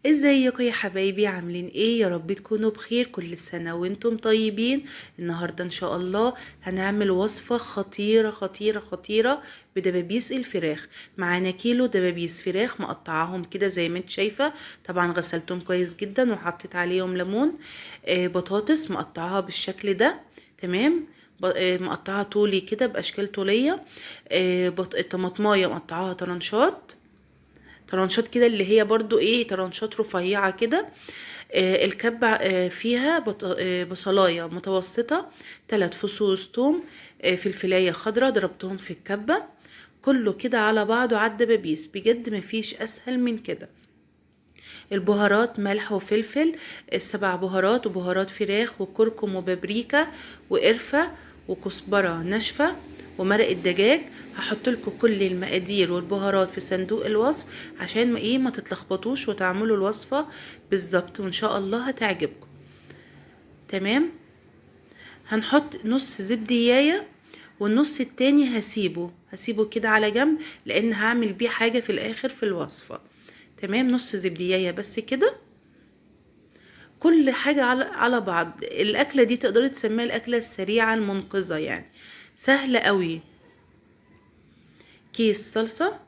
ازيكم يا حبايبي؟ عاملين ايه؟ يا رب تكونوا بخير. كل سنة وانتم طيبين. النهاردة ان شاء الله هنعمل وصفة خطيرة خطيرة خطيرة بدبابيس الفراخ. معانا كيلو دبابيس فراخ مقطعاهم كده زي ما انت شايفة. طبعا غسلتهم كويس جدا وحطيت عليهم ليمون. بطاطس مقطعاها بالشكل ده. تمام. مقطعها طولي كده باشكال طولية. طماطمايه مقطعاها طرنشات. طرنشات كده اللي هي برضو ايه، طرنشات رفيعة كده. الكبة فيها بصلاية متوسطة. 3 فصوص توم. فلفلاية خضرة ضربتهم في الكبة. كله كده على بعضه على الدبابيس، بجد مفيش اسهل من كده. البهارات ملح وفلفل. ال7 بهارات وبهارات فراخ وكركم وبابريكا وقرفة وكزبرة ناشفة ومرق الدجاج. هحط لكم كل المقادير والبهارات في صندوق الوصف عشان ما تتلخبطوش وتعملوا الوصفة بالظبط، وان شاء الله هتعجبكم. تمام. هنحط نص زبدية والنص التاني هسيبه كده على جنب، لان هعمل بيه حاجة في الاخر في الوصفة. تمام. نص زبدية بس كده. كل حاجة على بعض. الأكلة دي تقدري تسميها الأكلة السريعة المنقذة يعني. سهلة قوي. كيس صلصة.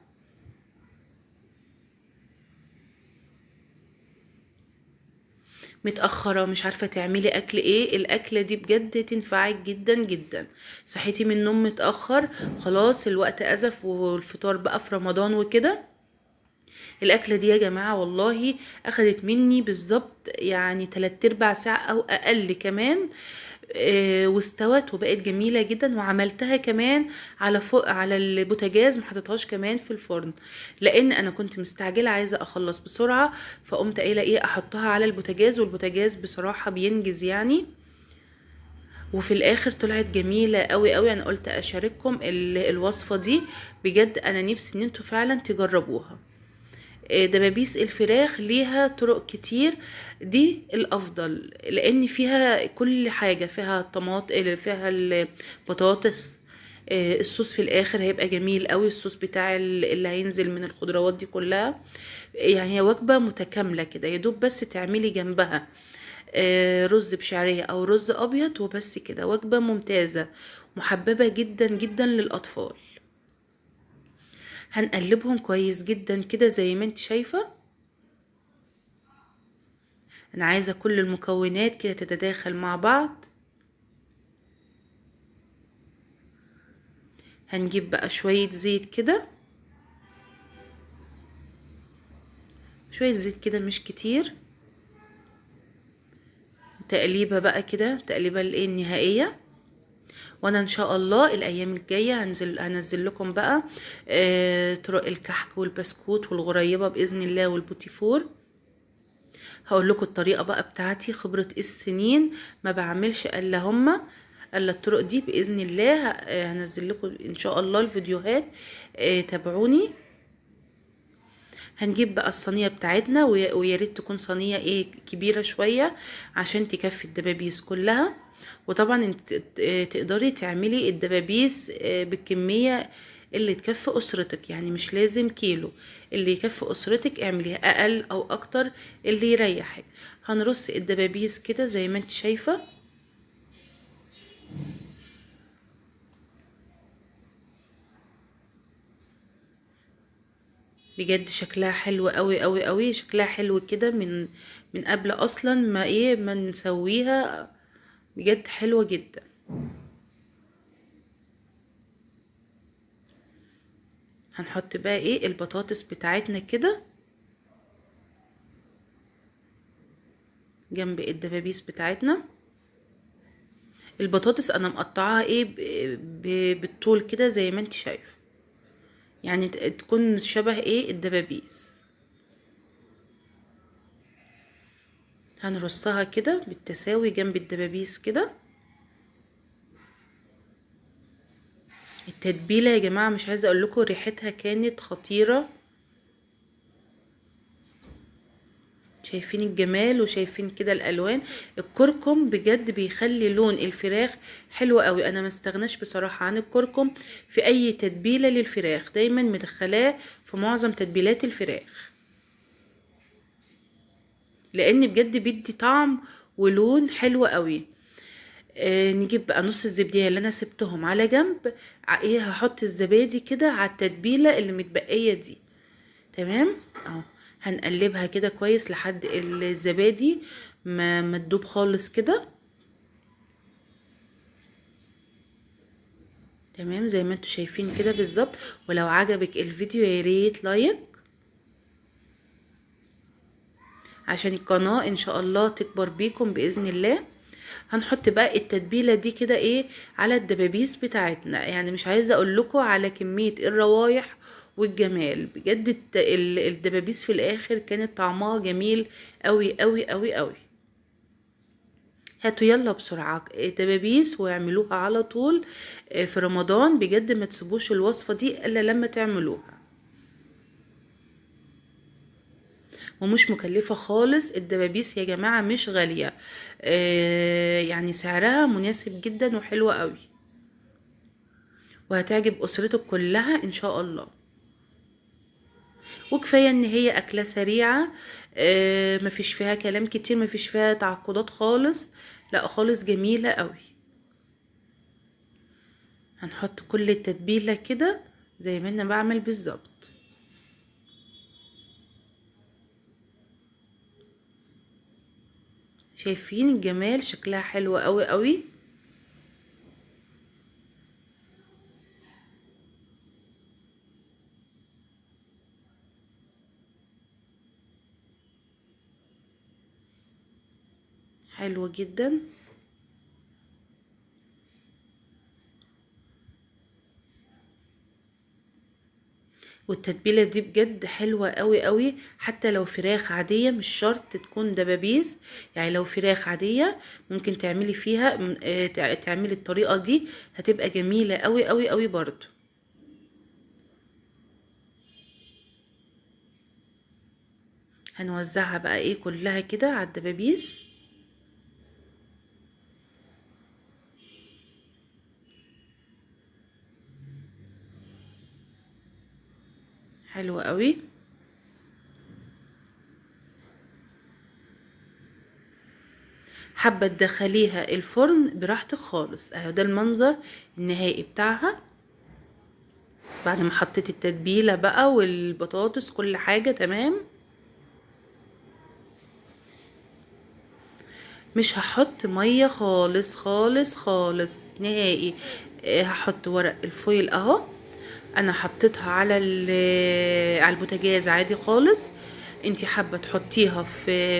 متأخرة مش عارفة تعملي أكل ايه، الأكلة دي بجد تنفعك جدا جدا. صحيتي من النوم متأخر، خلاص الوقت أزف والفطار بقى في رمضان وكده. الأكلة دي يا جماعة والله أخدت مني بالظبط يعني 3/4 ساعة أو أقل كمان. واستوت وبقت جميلة جدا، وعملتها كمان على فوق على البوتاجاز، محطتهاش كمان في الفرن لان انا كنت مستعجلة عايزة اخلص بسرعة. فقمت قايلة ايه، احطها على البوتاجاز، والبوتاجاز بصراحة بينجز يعني. وفي الاخر طلعت جميلة قوي قوي. انا قلت اشارككم الوصفة دي. بجد انا نفسي ان انتوا فعلا تجربوها. دبابيس الفراخ ليها طرق كتير. دي الافضل لان فيها كل حاجة، فيها فيها البطاطس. الصوص في الاخر هيبقى جميل قوي، الصوص بتاع اللي هينزل من الخضروات دي كلها. يعني هي وجبة متكاملة كده، يدوب بس تعملي جنبها رز بشعرية او رز ابيض وبس كده. وجبة ممتازة محببة جدا جدا للاطفال. هنقلبهم كويس جدا كده زي ما انت شايفة. انا عايزة كل المكونات كده تتداخل مع بعض. هنجيب بقى شوية زيت كده. شوية زيت كده مش كتير. تقليبة بقى كده، تقليبة الايه النهائية. وانا ان شاء الله الايام الجاية هنزل لكم بقى طرق الكحك والبسكوت والغريبة باذن الله والبوتيفور. هقول لكم الطريقة بقى بتاعتي، خبرة السنين ما بعملش الا الطرق دي باذن الله. هنزل لكم ان شاء الله الفيديوهات. تابعوني. هنجيب بقى الصينيه بتاعتنا، ويا ريت تكون صينيه ايه كبيره شويه عشان تكفي الدبابيس كلها. وطبعا انت تقدري تعملي الدبابيس بالكميه اللي تكفي اسرتك، يعني مش لازم كيلو. اللي يكفي اسرتك اعمليها، اقل او اكتر اللي يريحك. هنرص الدبابيس كده زي ما انت شايفه. بجد شكلها حلو قوي قوي قوي، شكلها حلو كده من قبل اصلا ما نسويها. بجد حلوة جدا. هنحط بقى ايه البطاطس بتاعتنا كده جنب الدبابيس بتاعتنا. البطاطس انا مقطعاها ايه بالطول كده زي ما انت شايف، يعني تكون شبه ايه الدبابيس. هنرصها كده بالتساوي جنب الدبابيس كده. التتبيله يا جماعه مش عايزه اقول لكم ريحتها كانت خطيره. شايفين الجمال وشايفين كده الالوان. الكركم بجد بيخلي لون الفراخ حلو قوي. انا ما استغناش بصراحه عن الكركم في اي تتبيله للفراخ، دايما مدخلاه في معظم تتبيلات الفراخ. لان بجد بيدي طعم ولون حلو قوي. نجيب بقى نص الزبدية اللي انا سبتهم على جنب. ايه، هحط الزبادي كده على التتبيلة اللي متبقية دي. تمام اهو. هنقلبها كده كويس لحد الزبادي ما تدوب خالص كده. تمام زي ما انتوا شايفين كده بالظبط. ولو عجبك الفيديو يا ريت لايك عشان القناة ان شاء الله تكبر بيكم بإذن الله. هنحط بقى التتبيلة دي كده ايه على الدبابيس بتاعتنا. يعني مش عايزة اقول لكم على كمية الروايح والجمال بجد. الدبابيس في الاخر كانت طعمها جميل قوي قوي قوي قوي. هاتوا يلا بسرعة دبابيس واعملوها على طول. في رمضان بجد ما تسيبوش الوصفة دي الا لما تعملوها. ومش مكلفة خالص الدبابيس يا جماعة، مش غالية. يعني سعرها مناسب جدا وحلوة قوي. وهتعجب أسرتك كلها إن شاء الله. وكفاية إن هي أكلة سريعة. مفيش فيها كلام كتير، مفيش فيها تعقدات خالص. لا خالص، جميلة قوي. هنحط كل التتبيلة كده زي ما أنا بعمل بالظبط. شايفين الجمال؟ شكلها حلو قوي قوي. حلوة جدا. والتتبيله دي بجد حلوه قوي قوي. حتى لو فراخ عاديه، مش شرط تكون دبابيس. يعني لو فراخ عاديه ممكن تعملي فيها تعملي الطريقه دي، هتبقى جميله قوي قوي قوي برضو. هنوزعها بقى ايه كلها كده على الدبابيس. حلوه قوي. حابه تدخليها الفرن براحتك خالص. اهو ده المنظر النهائي بتاعها بعد ما حطيت التتبيله بقى والبطاطس كل حاجه تمام. مش هحط ميه خالص خالص خالص نهائي. هحط ورق الفويل اهو. انا حطيتها على على البوتاجاز عادي خالص. انتي حابه تحطيها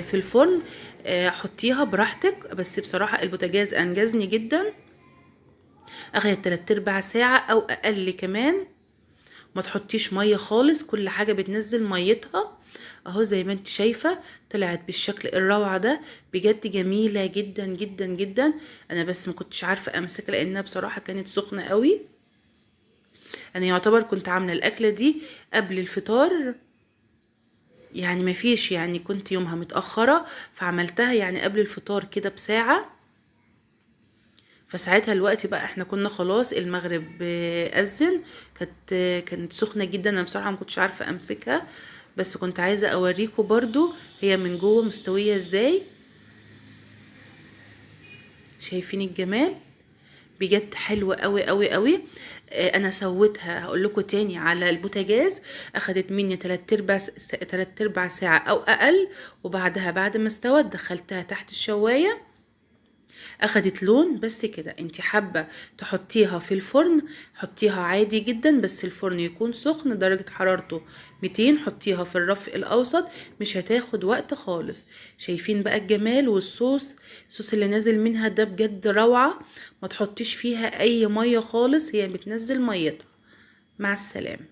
في الفرن، حطيها براحتك. بس بصراحه البوتاجاز انجزني جدا. اخدت 3/4 ساعه او اقل كمان. ما تحطيش ميه خالص، كل حاجه بتنزل ميتها. اهو زي ما انت شايفه طلعت بالشكل الروعه ده. بجد جميله جدا جدا جدا. انا بس ما كنتش عارفه امسكها لانها بصراحه كانت سخنه قوي. انا يعتبر كنت عامله الاكله دي قبل الفطار. يعني ما فيش، يعني كنت يومها متاخره فعملتها يعني قبل الفطار كده بساعه. فساعتها الوقت بقى احنا كنا خلاص المغرب اذن. كانت سخنه جدا. انا بصراحه ما كنتش عارفه امسكها، بس كنت عايزه اوريكم برضو هي من جوه مستويه ازاي. شايفين الجمال؟ بجد حلوه قوي قوي قوي. انا سويتها هقول لكم تاني على البوتاجاز. اخدت مني 3/4 ساعه او اقل. وبعدها بعد ما استوت دخلتها تحت الشوايه. اخدت لون بس كده. انتي حابة تحطيها في الفرن حطيها عادي جدا، بس الفرن يكون سخن درجة حرارته 200. حطيها في الرف الاوسط، مش هتاخد وقت خالص. شايفين بقى الجمال؟ والصوص الصوص اللي نازل منها ده بجد روعة. ما تحطيش فيها اي مية خالص، هي بتنزل ميتها. مع السلامة.